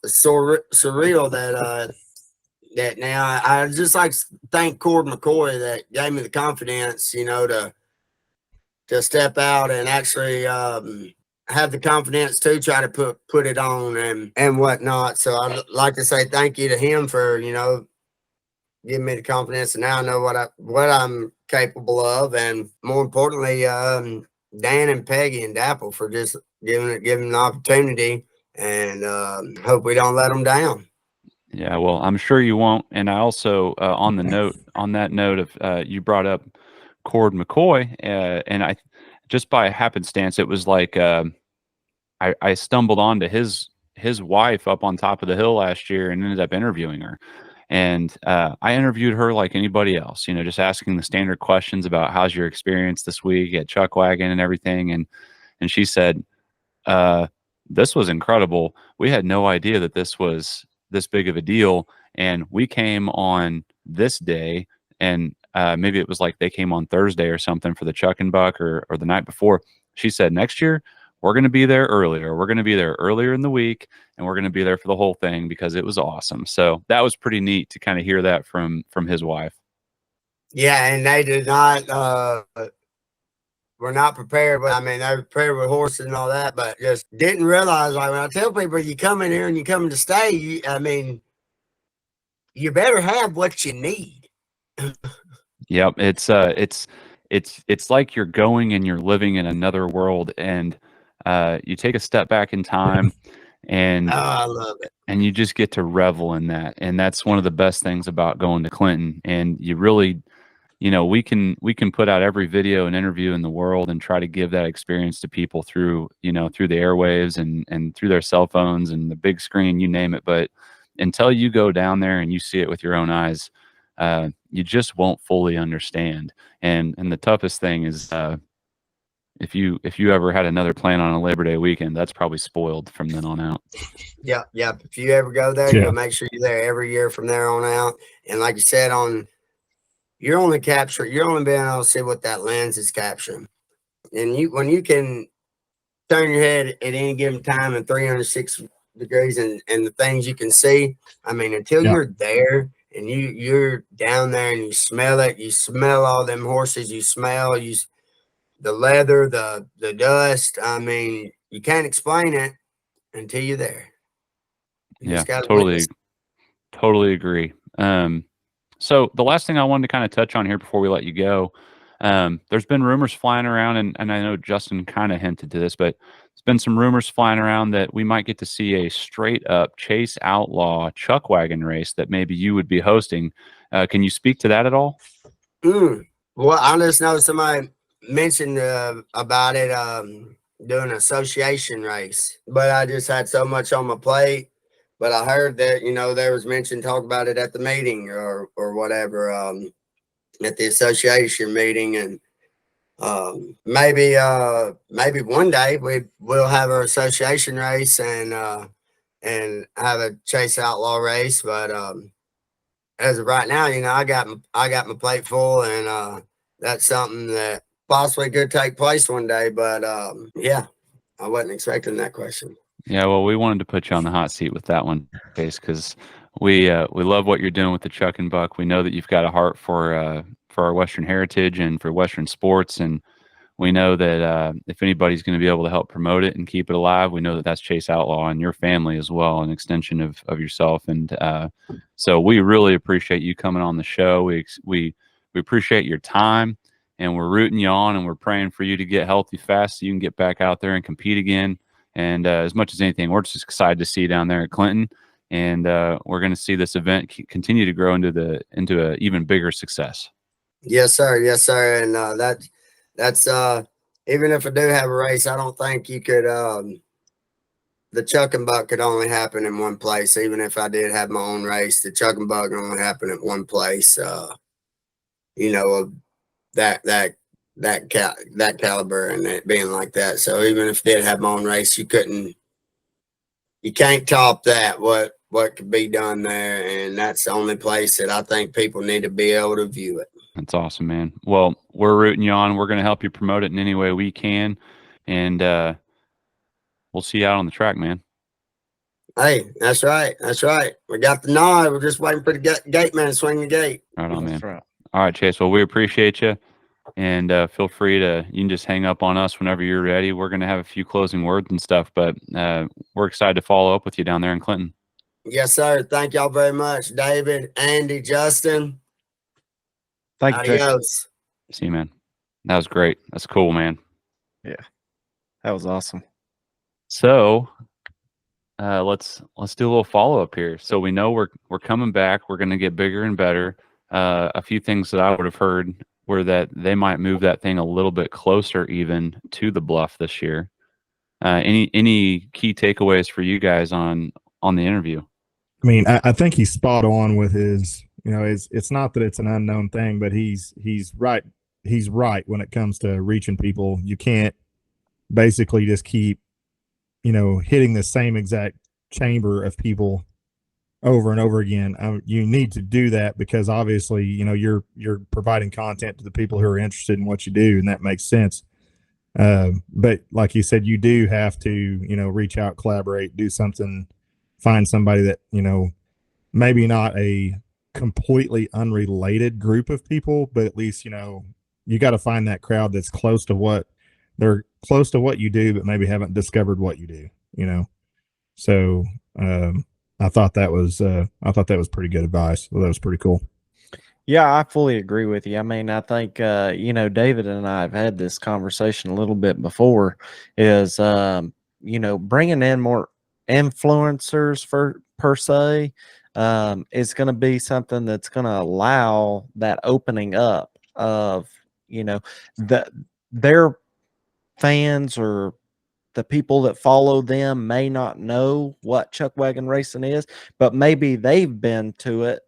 surreal that now I just like to thank Cord McCoy that gave me the confidence, to step out and actually have the confidence to try to put it on and whatnot. So I'd like to say thank you to him for, giving me the confidence, and now I know what I'm capable of. And more importantly, Dan and Peggy and Dapple for just giving the opportunity, and hope we don't let them down. Yeah, well, I'm sure you won't. And I also, on that note of, you brought up Cord McCoy, and I, just by happenstance, it was like I stumbled onto his wife up on top of the hill last year and ended up interviewing her. And I interviewed her like anybody else, just asking the standard questions about how's your experience this week at Chuckwagon and everything. And she said, this was incredible. We had no idea that this was this big of a deal. And we came on this day, and maybe it was like they came on Thursday or something for the Chuck and Buck or the night before. She said, next year, we're going to be there earlier. We're going to be there earlier in the week, and we're going to be there for the whole thing because it was awesome. So that was pretty neat to kind of hear that from his wife. Yeah, and they did not, were not prepared. But I mean, they were prepared with horses and all that, but just didn't realize, like when I tell people you come in here and you come to stay, you better have what you need. Yep. It's like you're going and you're living in another world, and you take a step back in time, and I love it. And you just get to revel in that. And that's one of the best things about going to Clinton. And you really, we can put out every video and interview in the world and try to give that experience to people through the airwaves and through their cell phones and the big screen, you name it. But until you go down there and you see it with your own eyes, you just won't fully understand. And the toughest thing is, if you ever had another plan on a Labor Day weekend, that's probably spoiled from then on out. Yeah. If you ever go there, you'll make sure you're there every year from there on out. And like you said, you're only being able to see what that lens is capturing. And when you can turn your head at any given time in 306 degrees and the things you can see, I mean, until you're there and you're down there and you smell it, you smell all them horses, you smell the leather, the dust. I mean, you can't explain it until you're there. You Yeah, just gotta totally, witness. totally agree. So the last thing I wanted to kind of touch on here before we let you go, there's been rumors flying around, and I know Justin kind of hinted to this, but there's been some rumors flying around that we might get to see a straight up Chase Outlaw Chuckwagon race that maybe you would be hosting. Can you speak to that at all? Well, I just know somebody mentioned about it doing an association race, but I just had so much on my plate. But I heard that, you know, there was mention talk about it at the meeting or whatever, at the association meeting, and maybe one day we'll have our association race and have a Chase Outlaw race. But as of right now, you know, I got my plate full, and that's something that possibly could take place one day. But yeah, I wasn't expecting that question. Yeah, well, we wanted to put you on the hot seat with that one, Chase, because we love what you're doing with the Chuck and Buck. We know that you've got a heart for our Western heritage and for Western sports, and we know that if anybody's going to be able to help promote it and keep it alive, we know that that's Chase Outlaw and your family as well, an extension of yourself. And so we really appreciate you coming on the show. We appreciate your time, and we're rooting you on, and we're praying for you to get healthy fast so you can get back out there and compete again. And as much as anything, we're just excited to see you down there at Clinton, and we're going to see this event continue to grow into an even bigger success. Yes, sir. Yes, sir. And that's even if I do have a race, I don't think you could. The Chuck and Buck could only happen in one place. Even if I did have my own race, the Chuck and Buck only happen at one place. You know, of that caliber and it being like that. So even if I did have my own race, you can't top that. What could be done there, and that's the only place that I think people need to be able to view it. That's awesome, man. Well, we're rooting you on. We're going to help you promote it in any way we can, and we'll see you out on the track, man. Hey, that's right. That's right. We got the nod. We're just waiting for the gate man to swing the gate. Right on, man. That's right. All right, Chase. Well, we appreciate you, and feel free you can just hang up on us whenever you're ready. We're going to have a few closing words and stuff, but we're excited to follow up with you down there in Clinton. Yes, sir. Thank y'all very much, David, Andy, Justin. Thank you, Chase. Adios. See you, man. That was great. That's cool, man. Yeah, that was awesome. So let's do a little follow up here. So we know we're coming back. We're going to get bigger and better. A few things that I would have heard were that they might move that thing a little bit closer even to the bluff this year. Any key takeaways for you guys on the interview? I mean, I think he's spot on with his, you know, it's not that it's an unknown thing, but he's right. He's right when it comes to reaching people. You can't basically just keep, you know, hitting the same exact chamber of people over and over again. You need to do that because obviously, you know, you're providing content to the people who are interested in what you do, and that makes sense. But like you said, you do have to, you know, reach out, collaborate, do something, find somebody that, you know, maybe not a completely unrelated group of people, but at least, you know, you got to find that crowd that's close to what you do, but maybe haven't discovered what you do, you know? So, I thought that was pretty good advice. Well, that was pretty cool. Yeah, I fully agree with you. I mean, I think, you know, David and I have had this conversation a little bit before is, you know, bringing in more influencers per se is going to be something that's going to allow that opening up of, you know, their fans or the people that follow them may not know what Chuckwagon racing is, but maybe they've been to it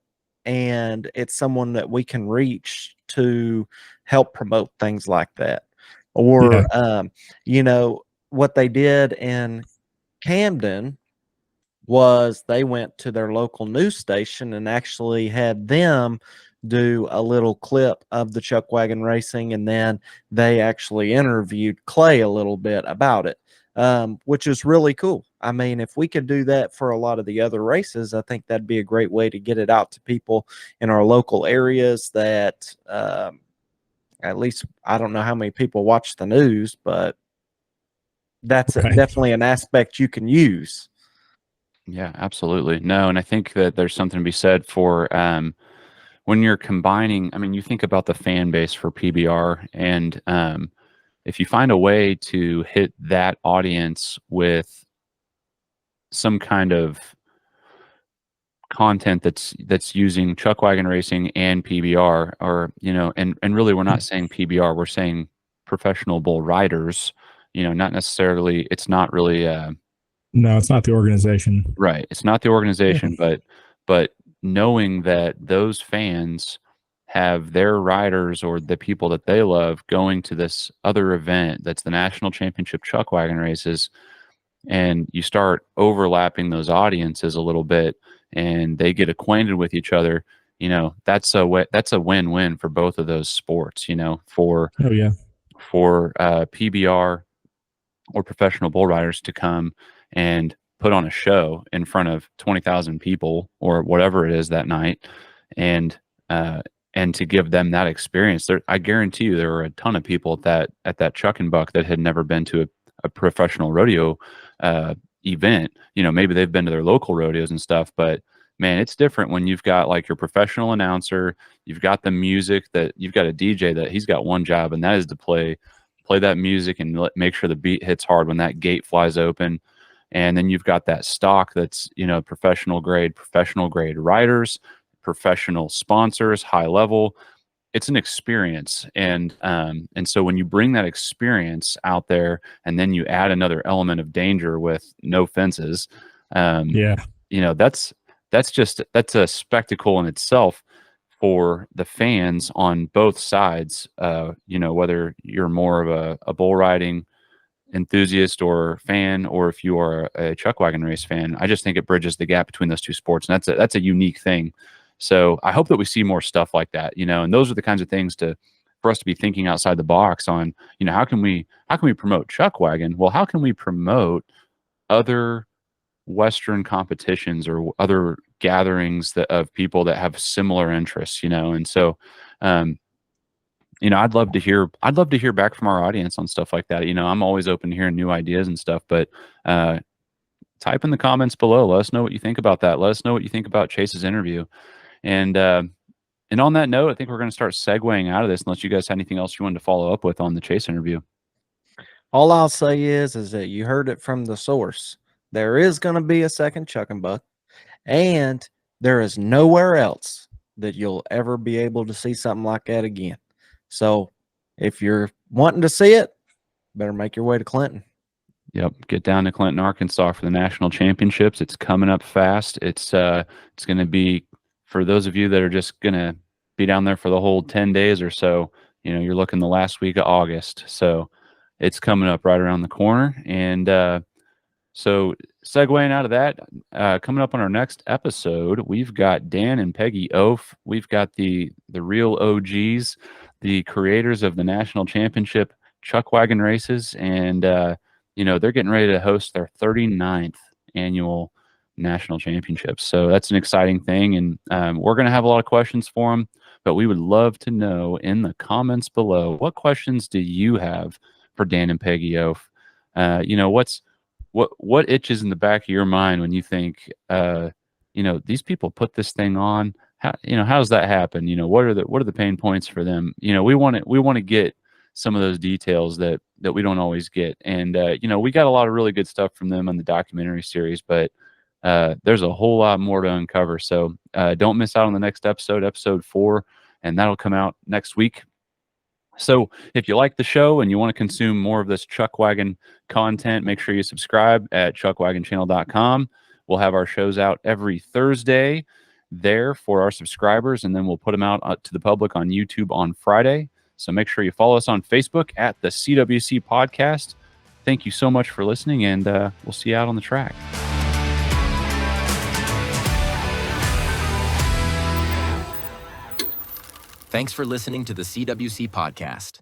and it's someone that we can reach to help promote things like that. Or, you know, what they did in Camden was they went to their local news station and actually had them do a little clip of the Chuckwagon racing, and then they actually interviewed Clay a little bit about it, which is really cool. I mean, if we could do that for a lot of the other races, I think that'd be a great way to get it out to people in our local areas that at least I don't know how many people watch the news, but that's Right. definitely an aspect you can use. Yeah, absolutely. No, and I think that there's something to be said for when you're combining. I mean, you think about the fan base for PBR, and if you find a way to hit that audience with some kind of content that's using Chuckwagon racing and PBR, or and really we're not saying PBR, we're saying professional bull riders. Not necessarily. It's not really. No, it's not the organization. Right. It's not the organization, but knowing that those fans have their riders or the people that they love going to this other event that's the National Championship Chuckwagon Races, and you start overlapping those audiences a little bit, and they get acquainted with each other. That's a win-win for both of those sports. For Oh yeah. PBR or professional bull riders to come and put on a show in front of 20,000 people or whatever it is that night, and to give them that experience. I guarantee you there were a ton of people at that Chuck and Buck that had never been to a professional rodeo event. Maybe they've been to their local rodeos and stuff, but man, it's different when you've got like your professional announcer, you've got the music, that you've got a DJ that he's got one job, and that is to play that music and make sure the beat hits hard when that gate flies open. And then you've got that stock that's, professional grade riders, professional sponsors, high level. It's an experience. And so when you bring that experience out there, and then you add another element of danger with no fences, that's a spectacle in itself for the fans on both sides. Whether you're more of a bull riding enthusiast or fan, or if you are a Chuckwagon race fan, I just think it bridges the gap between those two sports, and that's a unique thing. So I hope that we see more stuff like that, and those are the kinds of things for us to be thinking outside the box on, how can we promote Chuckwagon? Well, how can we promote other Western competitions or other gatherings of people that have similar interests, and so I'd love to hear back from our audience on stuff like that. I'm always open to hearing new ideas and stuff, but type in the comments below. Let us know what you think about that. Let us know what you think about Chase's interview. And on that note, I think we're going to start segueing out of this, unless you guys had anything else you wanted to follow up with on the Chase interview. All I'll say is that you heard it from the source. There is going to be a second Chuck and Buck, and there is nowhere else that you'll ever be able to see something like that again. So if you're wanting to see it, better make your way to Clinton. Yep. Get down to Clinton, Arkansas for the national championships. It's coming up fast. It's going to be, for those of you that are just going to be down there for the whole 10 days or so, you're looking the last week of August. So it's coming up right around the corner. And so segueing out of that, coming up on our next episode, we've got Dan and Peggy Oaf. We've got the real OGs, the creators of the national championship Chuckwagon Races, and they're getting ready to host their 39th annual national championships. So that's an exciting thing, and we're going to have a lot of questions for them, but we would love to know in the comments below, what questions do you have for Dan and Peggy Oaf? What itches in the back of your mind when you think, these people put this thing on? How does that happen? What are the pain points for them? We want to get some of those details that we don't always get. And, we got a lot of really good stuff from them on the documentary series, but there's a whole lot more to uncover. So don't miss out on the next episode 4, and that'll come out next week. So if you like the show and you want to consume more of this Chuckwagon content, make sure you subscribe at chuckwagonchannel.com. We'll have our shows out every Thursday there for our subscribers, and then we'll put them out to the public on YouTube on Friday. So make sure you follow us on Facebook at the CWC Podcast. Thank you so much for listening, and we'll see you out on the track. Thanks for listening to the CWC Podcast.